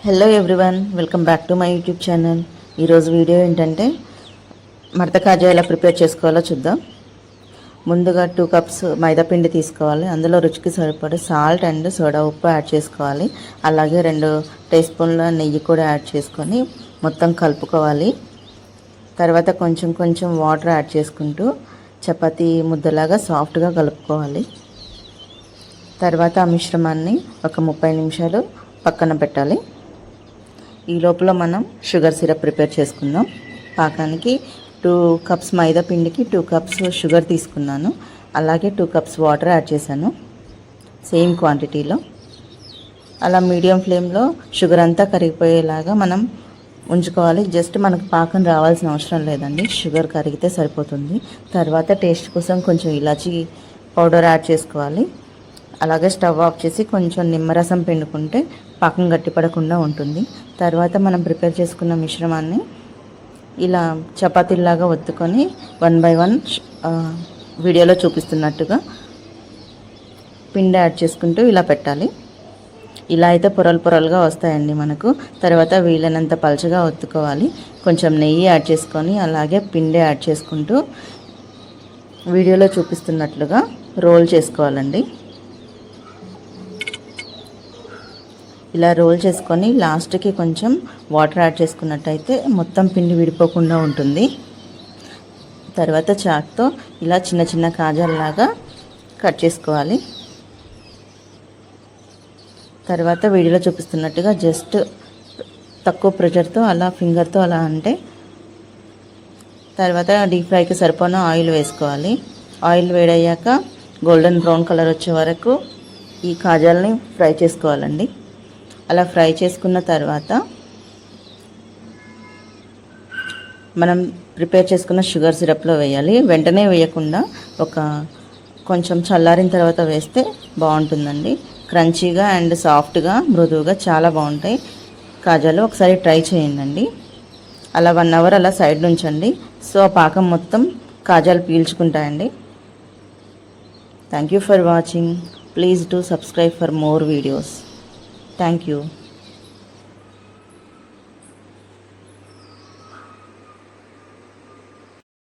Hello everyone, welcome back to my YouTube channel. ఈరోజు video ఏంటంటే మడత కాజా ఎలా ప్రిపేర్ చేసుకోవాలో చూద్దాం. ముందుగా 2 కప్స్ మైదా పిండి తీసుకోవాలి. అందులో రుచికి సరిపడే సాల్ట్ అండ్ సోడా ఉప్పు యాడ్ చేసుకోవాలి. అలాగే 2 టీ స్పూన్ల నెయ్యి కూడా యాడ్ చేసుకొని మొత్తం కలుపుకోవాలి. తర్వాత కొంచెం కొంచెం వాటర్ యాడ్ చేసుకుంటూ చపాతీ ముద్దలాగా సాఫ్ట్గా కలుపుకోవాలి. తర్వాత ఆ మిశ్రమాన్ని ఒక 30 నిమిషాలు పక్కన పెట్టాలి. ఈ లోపల మనం షుగర్ సిరప్ ప్రిపేర్ చేసుకుందాం. పాకానికి 2 కప్స్ మైదా పిండికి 2 కప్స్ షుగర్ తీసుకున్నాను. అలాగే 2 కప్స్ వాటర్ యాడ్ చేశాను సేమ్ క్వాంటిటీలో. అలా మీడియం ఫ్లేమ్లో షుగర్ అంతా కరిగిపోయేలాగా మనం ఉంచుకోవాలి. జస్ట్ మనకు పాకం రావాల్సిన అవసరం లేదండి, షుగర్ కరిగితే సరిపోతుంది. తర్వాత టేస్ట్ కోసం కొంచెం ఇలాచీ పౌడర్ యాడ్ చేసుకోవాలి. అలాగే స్టవ్ ఆఫ్ చేసి కొంచెం నిమ్మరసం పిండుకుంటే పాకం గట్టిపడకుండా ఉంటుంది. తర్వాత మనం ప్రిపేర్ చేసుకున్న మిశ్రమాన్ని ఇలా చపాతీలాగా ఒత్తుకొని 1 బై 1 వీడియోలో చూపిస్తున్నట్టుగా పిండి యాడ్ చేసుకుంటూ ఇలా పెట్టాలి. ఇలా అయితే పొరలు పొరలుగా వస్తాయండి మనకు. తర్వాత వీలైనంత పలచగా ఒత్తుకోవాలి. కొంచెం నెయ్యి యాడ్ చేసుకొని అలాగే పిండి యాడ్ చేసుకుంటూ వీడియోలో చూపిస్తున్నట్లుగా రోల్ చేసుకోవాలండి. ఇలా రోల్ చేసుకొని లాస్ట్కి కొంచెం వాటర్ యాడ్ చేసుకున్నట్టయితే మొత్తం పిండి విడిపోకుండా ఉంటుంది. తర్వాత చాక్తో ఇలా చిన్న చిన్న కాజాలలాగా కట్ చేసుకోవాలి. తర్వాత వీడియోలో చూపిస్తున్నట్టుగా జస్ట్ తక్కువ ప్రెషర్తో అలా ఫింగర్తో అలా అంటే తర్వాత డీప్ ఫ్రైకి సరిపోయిన ఆయిల్ వేసుకోవాలి. ఆయిల్ వేడయ్యాక గోల్డెన్ బ్రౌన్ కలర్ వచ్చే వరకు ఈ కాజాలని ఫ్రై చేసుకోవాలండి. అలా ఫ్రై చేసుకున్న తర్వాత మనం ప్రిపేర్ చేసుకున్న షుగర్ సిరప్లో వేయాలి. వెంటనే వేయకుండా కొంచెం చల్లారిన తర్వాత వేస్తే బాగుంటుందండి. క్రంచీగా అండ్ సాఫ్ట్గా మృదువుగా చాలా బాగుంటాయి కాజాలు. ఒకసారి ట్రై చేయండి. అలా 1 అవర్ అలా సైడ్ ఉంచండి. సో ఆ పాకం మొత్తం కాజాలు పీల్చుకుంటాయండి. Thank you for watching. Please do subscribe for more videos. Thank you.